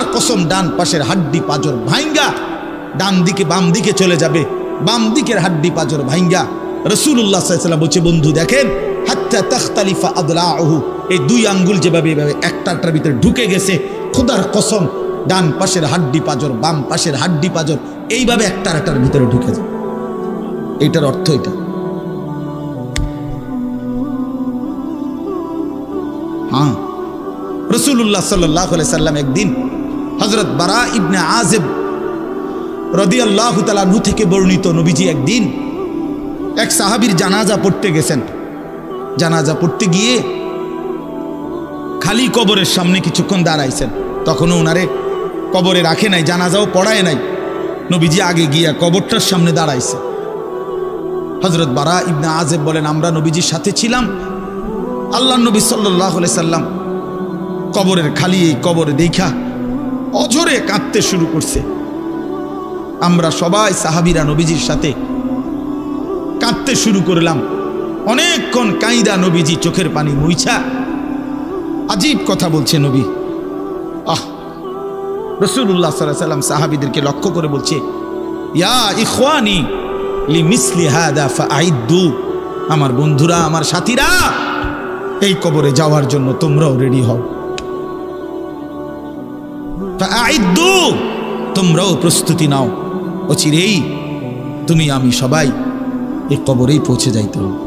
আল্লাহর কসম ডান পাশের হাড্ডি পাজর ভাঙ্গা ডান দিকে বাম দিকে চলে যাবে, বাম দিকের হাড্ডি পাজর ভাঙ্গা। রাসূলুল্লাহ সাল্লাল্লাহু আলাইহি ওয়াসাল্লাম বলছে, বন্ধু দেখেন, হাত্তা তাখতালিফা আদলাউহু, এই দুই আঙ্গুল যেভাবে এভাবে একটার ভিতরে ঢুকে গেছে, খোদার কসম ডান পাশের হাড্ডি পাজর বাম পাশের হাড্ডি পাজর এইভাবে একটার ভিতরে ঢুকে যায়। এইটার অর্থ এটা। হ্যাঁ, রাসূলুল্লাহ সাল্লাল্লাহু আলাইহি সাল্লাম একদিন হযরত বারা ইবনে আযিব রাদিয়াল্লাহু তাআলা আনহু থেকে বর্ণিত, নবীজি একদিন এক সাহাবীর জানাজা পড়তে গেছেন। জানাজা পড়তে গিয়ে খালি কবরের সামনে কিছুক্ষণ দাঁড়াইছেন। তখনও ওনারে কবরে রাখে নাই, জানাজাও পড়ায় নাই। নবীজি আগে গিয়া কবরটার সামনে দাঁড়াইছে। হযরত বারা ইবনে আযিব বলেন, আমরা নবীজির সাথে ছিলাম। আল্লাহর নবী সাল্লাল্লাহু আলাইহি সাল্লাম কবরের খালি এই কবরে দেখা অঝরে কাঁদতে শুরু করছে। আমরা সবাই সাহাবীরা নবীজির সাথে কাঁদতে শুরু করলাম। অনেকক্ষণ কাইদা নবীজি চোখের পানি মুইছা আজীব কথা বলছে নবী। রাসূলুল্লাহ সাল্লাল্লাহু আলাইহি সাল্লাম সাহাবীদেরকে লক্ষ্য করে বলছে, ইয়া ইখওয়ানি লিমিসলি হাদা ফাআইদ্দু, আমার বন্ধুরা, আমার সাথীরা, এই কবরে যাওয়ার জন্য তোমরাও রেডি হও। ফাআইদ্দু, তোমরাও প্রস্তুতি নাও, অচিরেই তুমি আমি সবাই এই কবরেই পৌঁছে যাইতে হবে।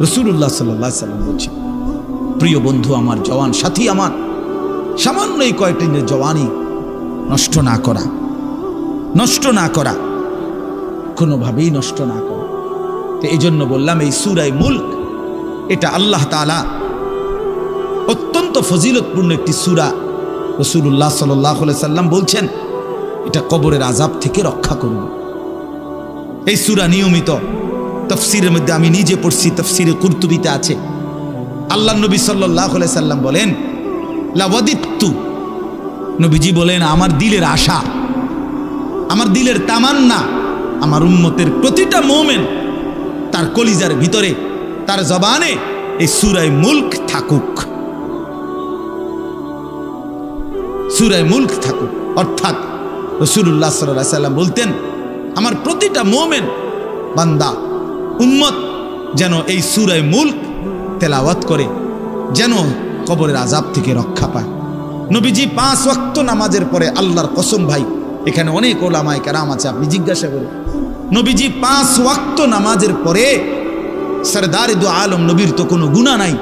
রাসূলুল্লাহ সাল্লাল্লাহু আলাইহি সাল্লাম বলছে, প্রিয় বন্ধু আমার, জওয়ান সাথী আমার, সামান্য এই কয়েকটা দিনের জওয়ানি নষ্ট না করা, নষ্ট না করা, কোনোভাবেই নষ্ট না করা। তো এই জন্য বললাম, এই সূরা মুলক এটা আল্লাহ তাআলা অত্যন্ত ফজিলতপূর্ণ একটি সূরা। রাসূলুল্লাহ সাল্লাল্লাহু আলাইহি সাল্লাম বলছেন, এটা কবরের আযাব থেকে রক্ষা করবে। এই সূরা নিয়মিত তাফসীরের মধ্যে আমি নিজে পড়ছি, তাফসীরে কুরতুবিতে আছে। আল্লাহর নবী সাল্লাল্লাহু আলাইহি সাল্লাম বলেন, লাওয়াদিত্তু, নবীজি বলেন, আমার দিলের আশা, আমার দিলের তামান্না, আমার উম্মতের প্রতিটা মুমিন তার কলিজার ভিতরে, তার জবানে এই সূরা মুলক থাকুক, সূরা মুলক থাকুক। অর্থাৎ রাসূলুল্লাহ সাল্লাল্লাহু আলাইহি সাল্লাম বলতেন, আমার প্রতিটা মুমিন বান্দা উম্মত যেন এই সূরা মুলক তেলাওয়াত করে, যেন কবরের আযাব থেকে রক্ষা পায়। নবীজি 5 ওয়াক্ত নামাজের পরে, আল্লাহর কসম ভাই, এখানে অনেক ওলামায়ে কেরাম আছে, আপনি জিজ্ঞাসা করুন, নবীজি 5 ওয়াক্ত নামাজের পরে, সরদারে দু আলম নবীর তো কোনো গুনাহ নাই,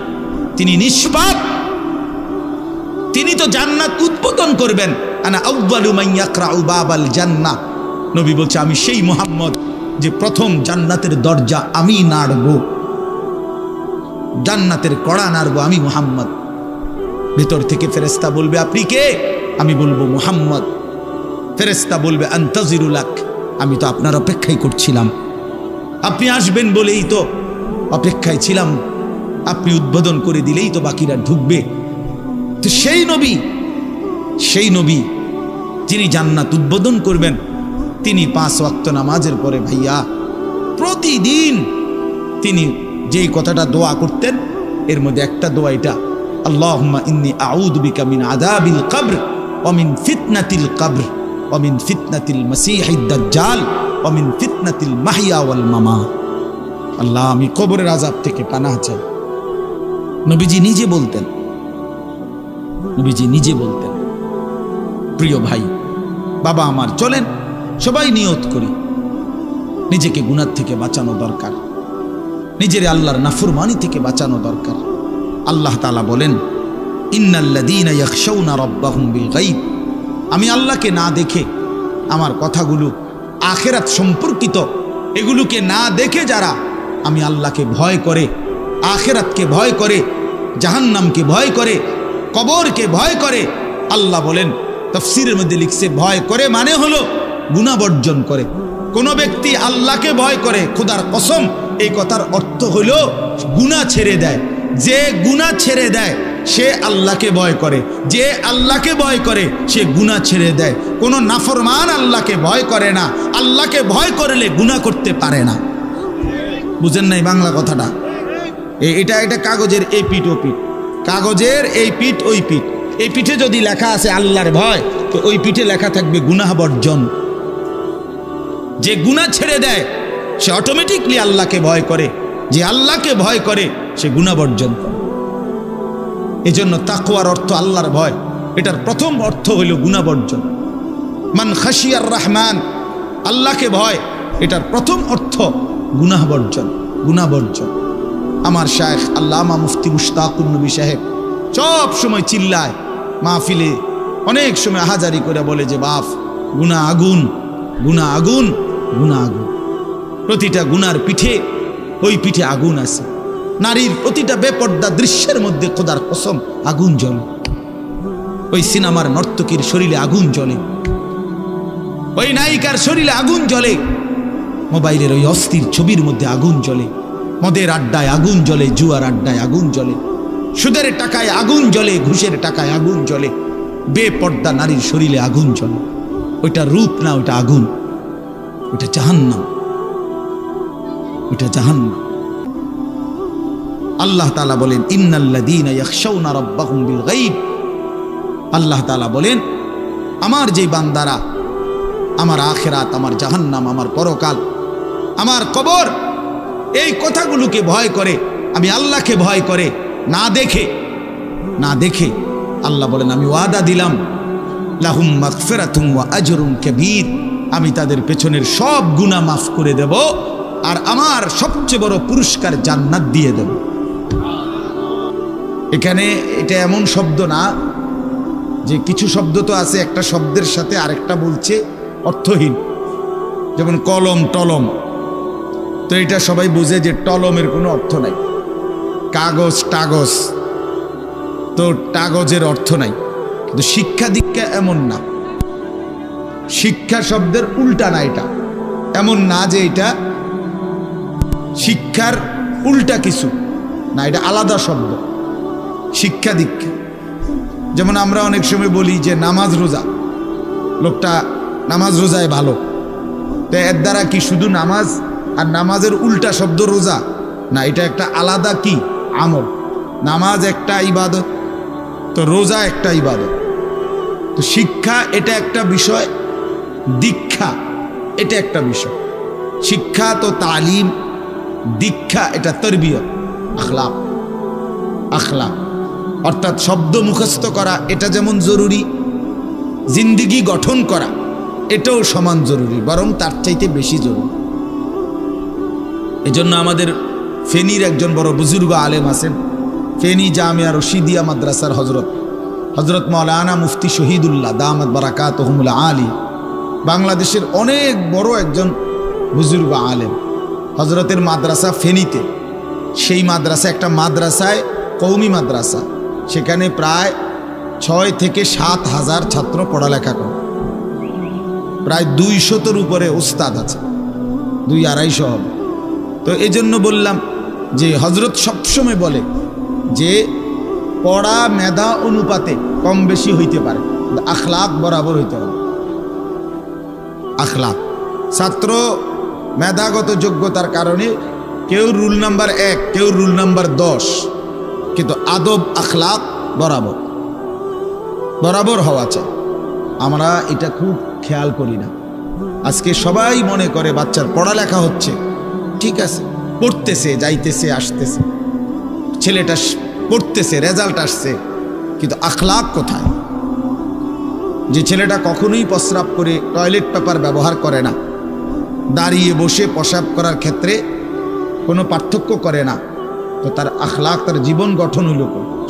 তিনি নিষ্পাপ, তিনি তো জান্নাত উদ্বোধন করবেন। আনা আউয়ালু মান ইয়াকরাউ বাবাল জান্নাহ, নবী বলছে, আমি সেই মুহাম্মদ যে প্রথম জান্নাতের দরজা আমি নাড়ব, জান্নাতের কড়া নাড়ব আমি মুহাম্মদ। ভিতর থেকে ফেরেশতা বলবে, আপনি কে? আমি বলবো মুহাম্মদ। ফেরেশতা বলবে, আনতাজিরু লাক, আমি তো আপনার অপেক্ষাই করছিলাম, আপনি আসবেন বলেই তো অপেক্ষায় ছিলাম, আপনি উদ্বোধন করে দিলেই তো বাকিরা ঢুকবে। তো সেই নবী যিনি জান্নাত উদ্বোধন করবেন, তিনি 5 ওয়াক্ত নামাজের পরে ভাইয়া প্রতিদিন তিনি যেই কথাটা দোয়া করতেন, এর মধ্যে একটা দোয়া এটা, আল্লাহুম্মা ইন্নী আউযু বিকা মিন আযাবিল কবর ওয়া মিন ফিতনাতিল কবর ওয়া মিন ফিতনাতিল মাসীহিদ দাজ্জাল ওয়া মিন ফিতনাতিল মাহইয়া ওয়াল মামাত। আল্লাহ, আমি কবরের আযাব থেকে পানাহ চাই। নবীজি নিজে বলতেন, নবীজি নিজে বলতেন। প্রিয় ভাই, বাবা আমার, চলেন সবাই নিয়ত করি, নিজেকে গুনাহ থেকে বাঁচানো দরকার, নিজের আল্লাহর নাফরমানি থেকে বাঁচানো দরকার। আল্লাহ তাআলা বলেন, ইন্নাল্লাযীনা ইয়াখশাউনা রাব্বাহুম বিল গায়ব, আমি আল্লাহকে না দেখে, আমার কথাগুলো আখিরাত সম্পর্কিত, এগুলোকে না দেখে যারা আমি আল্লাহকে ভয় করে, আখিরাতকে ভয় করে, জাহান্নামকে ভয় করে, কবরকে ভয় করে, আল্লাহ বলেন, তাফসীরের মধ্যে লিখছে, ভয় করে মানে হলো গুনাহ বর্জন করে। কোন ব্যক্তি আল্লাহকে ভয় করে, খোদার কসম, এই কথার অর্থ হলো গুনাহ ছেড়ে দেয়। যে গুনাহ ছেড়ে দেয় সে আল্লাহকে ভয় করে, যে আল্লাহকে ভয় করে সে গুনাহ ছেড়ে দেয়। কোন নাফরমান আল্লাহকে ভয় করে না, আল্লাহকে ভয় করলে গুনাহ করতে পারে না। বুঝেন নাই বাংলা কথাটা? এটা কাগজের এই পিঠ ও পিঠ, কাগজের এই পিঠ ওই পিঠ। এই পিঠে যদি লেখা আছে আল্লাহর ভয়, তো ওই পিঠে লেখা থাকবে গুনাহ বর্জন। যে গুনাহ ছেড়ে দেয় সে অটোমেটিকলি আল্লাহকে ভয় করে, যে আল্লাহকে ভয় করে সে গুনাহ বর্জন করে। এজন্য তাকওয়ার অর্থ আল্লাহর ভয়, এটার প্রথম অর্থ হইল গুনাহ বর্জন। মান খাশিয়ার রহমান, আল্লাহকে ভয়, এটার প্রথম অর্থ গুনাহ বর্জন, গুনাহ বর্জন। আমার শায়েখ আল্লামা মুফতি মুশতাকুন নবী সাহেব সব সময় চিল্লায় মাহফিলে, অনেক সময় আহাজারি করে বলে যে বাপ, গুনাহ আগুন, গুনাহ আগুন, গুনাহ আগুন। প্রতিটা গুনার পিঠে, ওই পিঠে আগুন আছে। নারীর প্রতিটা বেপর্দা দৃশ্যের মধ্যে খোদার কসম আগুন জ্বলে। ওই সিনেমার নর্তকীর শরীরে আগুন জ্বলে, ওই নায়িকার শরীরে আগুন জ্বলে, মোবাইলের ওই অস্থির ছবির মধ্যে আগুন জ্বলে, মদের আড্ডায় আগুন জ্বলে, জুয়ার আড্ডায় আগুন জ্বলে, সুদের টাকায় আগুন জ্বলে, ঘুষের টাকায় আগুন জ্বলে, বেপর্দা নারীর শরীরে আগুন জ্বলে। ওইটা রূপ না, ওইটা আগুন, ওইটা জাহান্নাম, ওইটা জাহান্নাম। আল্লাহ তাআলা বলেন ইন্নাল্লাযীনা ইয়াখশাউনা রাব্বাহুম বিল গায়ব, আল্লাহ তাআলা বলেন আমার যে বান্দারা আমার আখিরাত, আমার জাহান্নাম, আমার পরকাল, আমার কবর, এই কথাগুলোকে ভয় করে, আমি আল্লাহকে ভয় করে, না দেখে, না দেখে, আল্লাহ বলেন আমি ওয়াদা দিলাম লাহুম মাগফিরাতুন ওয়া আজরুন কাবীর, আমি তাদের পেছনের সব গুনাহ মাফ করে দেব, আর আমার সবচেয়ে বড় পুরস্কার জান্নাত দিয়ে দেব। এখানে এটা এমন শব্দ না যে কিছু শব্দ তো আছে একটা শব্দের সাথে আরেকটা বলছে অর্থহীন, যেমন কলম টলম, তো এটা সবাই বুঝে যে টলমের কোনো অর্থ নাই। কাগজ টাগজ, তো কাগজের অর্থ নাই। কিন্তু শিক্ষা দীক্ষা এমন না, শিক্ষা শব্দের উল্টা না, এটা এমন না যে এটা শিক্ষার উল্টা কিছু না, এটা আলাদা শব্দ। শিক্ষা দীক্ষা যেমন আমরা অনেক সময় বলি যে নামাজ রোজা, লোকটা নামাজ রোজায় ভালো, তো এর দ্বারা কি শুধু নামাজ আর নামাজের উল্টা শব্দ রোজা না, এটা একটা আলাদা কি আমল। নামাজ একটা ইবাদত, তো রোজা একটা ইবাদত। তো শিক্ষা এটা একটা বিষয়, দীক্ষা এটা একটা বিষয়। শিক্ষা তো তালিম, দীক্ষা এটা তরবিয়ত, আখলাক। আখলাক অর্থাৎ শব্দ মুখস্থ করা এটা যেমন জরুরি, জিন্দিগি গঠন করা এটাও সমান জরুরি, বরং তার চাইতে বেশি জরুরি। এজন্য আমাদের ফেনীর একজন বড় বুজুর্গ আলেম আছেন, ফেনী জামিয়া রশিদিয়া মাদ্রাসার হজরত মাওলানা মুফতি শহীদুল্লাহ দামাত বারাকাতুহুমুল আলী, বাংলাদেশের অনেক বড় একজন বুজুর্গ আলেম। হজরতের মাদ্রাসা ফেনীতে, সেই মাদ্রাসা একটা মাদ্রাসায় কওমি মাদ্রাসা, সেখানে প্রায় 6 থেকে 7 হাজার ছাত্র পড়ালেখা করে, প্রায় 200-এর উপরে উস্তাদ আছে, 200-250 হবে। তো এই জন্য বললাম যে হজরত সবসময় বলে যে পড়া মেধা অনুপাতে কম বেশি হইতে পারে, আখলাক বরাবর হইতে হবে। আখলাক, ছাত্র মেধাগত যোগ্যতার কারণে কেউ রুল নাম্বার 1, কেউ রুল নাম্বার 10, কিন্তু আদব আখলাক বরাবর বরাবর হওয়া চাই। আমরা এটা খুব খেয়াল করি না। আজকে সবাই মনে করে বাচ্চার পড়ালেখা হচ্ছে, ঠিক আছে, পড়তেছে, যাইতেছে, আসতেছে, ছেলেটা পড়তেছে, রেজাল্ট আসছে, কিন্তু আখলাক কোথায়? যে ছেলেটা কখনোই প্রস্রাব করে টয়লেট পেপার ব্যবহার করে না, দাঁড়িয়ে বসে প্রস্রাব করার ক্ষেত্রে কোনো পার্থক্য করে না, তো তার আখলাক, তার জীবন গঠন হইল,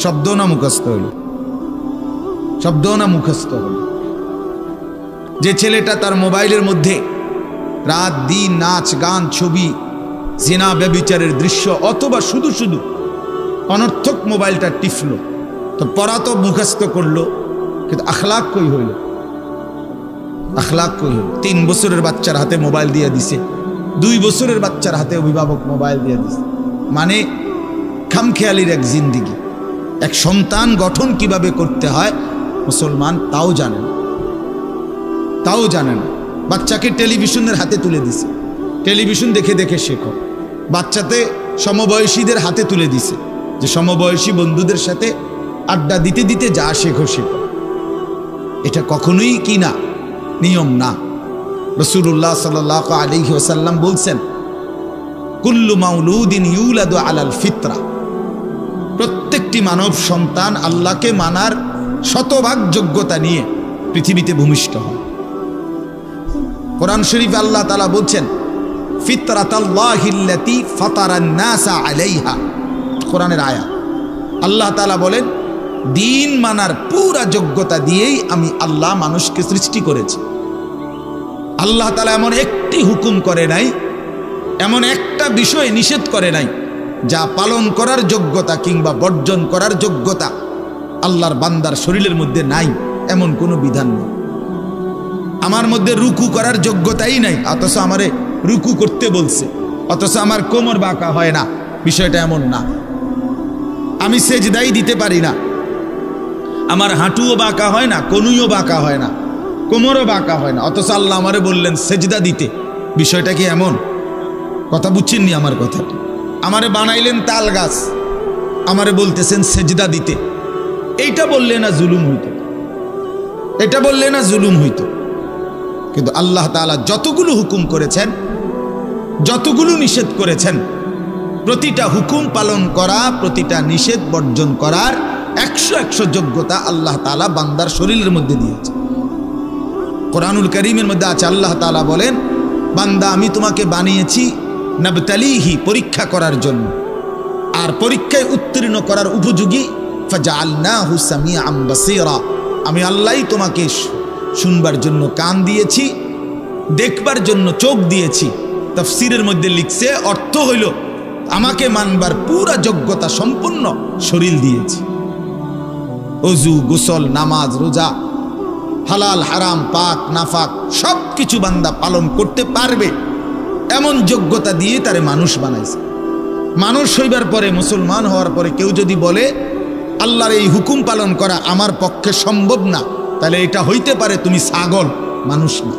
শব্দ না মুখস্থ হইল? শব্দ না মুখস্থ হইল? যে ছেলেটা তার মোবাইলের মধ্যে রাত দিন নাচ গান ছবি জিনা ব্যভিচারের দৃশ্য অথবা শুধু শুধু অনর্থক মোবাইলটা টিপলো, তো পড়া তো মুখস্থ করলো, কিন্তু আখলাক কই হইল? আখলাক কই হইল? 3 বছরের বাচ্চার হাতে মোবাইল দিয়ে দিছে, 2 বছরের বাচ্চার হাতে অভিভাবক মোবাইল দিয়ে দিছে, মানে খামখেয়ালির এক জিন্দিগি। এক সন্তান গঠন কিভাবে করতে হয় মুসলমান তাও জানেন, তাও জানেন। বাচ্চাকে টেলিভিশনের হাতে তুলে দিছে, টেলিভিশন দেখে দেখে শেখো। বাচ্চাতে সমবয়সীদের হাতে তুলে দিছে, যে সমবয়সী বন্ধুদের সাথে আড্ডা দিতে দিতে যা শেখো শেখো। এটা কখনোই কি না, নিয়ম না। রাসূলুল্লাহ সাল্লাল্লাহু আলাইহি ওয়াসাল্লাম বলছেন, কুল্লু মাউলুদিন ইউলাদু আলাল ফিতরা, প্রত্যেকটি মানব সন্তান আল্লাহকে মানার শতভাগ যোগ্যতা নিয়ে পৃথিবীতে ভূমিষ্ঠ হয়। কোরআন শরীফে আল্লাহ তাআলা বলছেন, ফিতরাতাল্লাহিল্লাতী ফাতারান নাসা আলাইহা, কোরআনের আয়াত। আল্লাহ তাআলা বলেন, দিন মানার পুরা যোগ্যতা দিয়েই আমি আল্লাহ মানুষকে সৃষ্টি করেছি। আল্লাহ তাআলা এমন একটি হুকুম করে নাই, এমন একটা বিষয় নিষেধ করে নাই যা পালন করার যোগ্যতা কিংবা বর্জন করার যোগ্যতা আল্লাহর বান্দার শরীরের মধ্যে নাই, এমন কোনো বিধান নেই। আমার মধ্যে রুকু করার যোগ্যতাই নাই, অথচ আমারে রুকু করতে বলছে, অথচ আমার কোমর বাঁকা হয় না, বিষয়টা এমন না। আমি সেজদাই দিতে পারি না, আমার হাঁটুও বাঁকা হয় না, কনুইও বাঁকা হয় না, কোমরও বাঁকা হয় না, অথচ আল্লাহ আমারে বললেন সেজদা দিতে। বিষয়টা কি এমন? কথা বুঝছেননি আমার কথাটা? আমারে বানাইলেন তাল গাছ, আমারে বলতেছেন সেজদা দিতে। এইটা বললে না জুলুম হইতো? এটা বললে না জুলুম হইতো? কিন্তু আল্লাহ তাআলা যতগুলো হুকুম করেছেন, যতগুলো নিষেধ করেছেন, প্রতিটা হুকুম পালন করা, প্রতিটা নিষেধ বর্জন করার 100 যোগ্যতা আল্লাহ তাআলা বান্দার শরীরের মধ্যে দিয়েছে। কোরআনুল কারীমের মধ্যে আছে, আল্লাহ তাআলা বলেন, বান্দা আমি তোমাকে বানিয়েছি নাবতালিহি, পরীক্ষা করার জন্য, আর পরীক্ষায় উত্তীর্ণ করার উপযোগী। ফাজআলনাহু সামিআন বাসীরা, আমি আল্লাহই তোমাকে শুনবার জন্য কান দিয়েছি, দেখবার জন্য চোখ দিয়েছি। তাফসীরের মধ্যে লিখছে, অর্থ হইল আমাকে মানবার পুরা যোগ্যতা সম্পূর্ণ শরীর দিয়েছি। ওযু, গোসল, নামাজ, রোজা, হালাল হারাম, পাক নাফাক সব কিছু বান্দা পালন করতে পারবে এমন যোগ্যতা দিয়ে তারে মানুষ বানাইছে। মানুষ হইবার পরে, মুসলমান হওয়ার পরে কেউ যদি বলে আল্লাহর এই হুকুম পালন করা আমার পক্ষে সম্ভব না, তাহলে এটা হইতে পারে তুমি ছাগল, মানুষ না।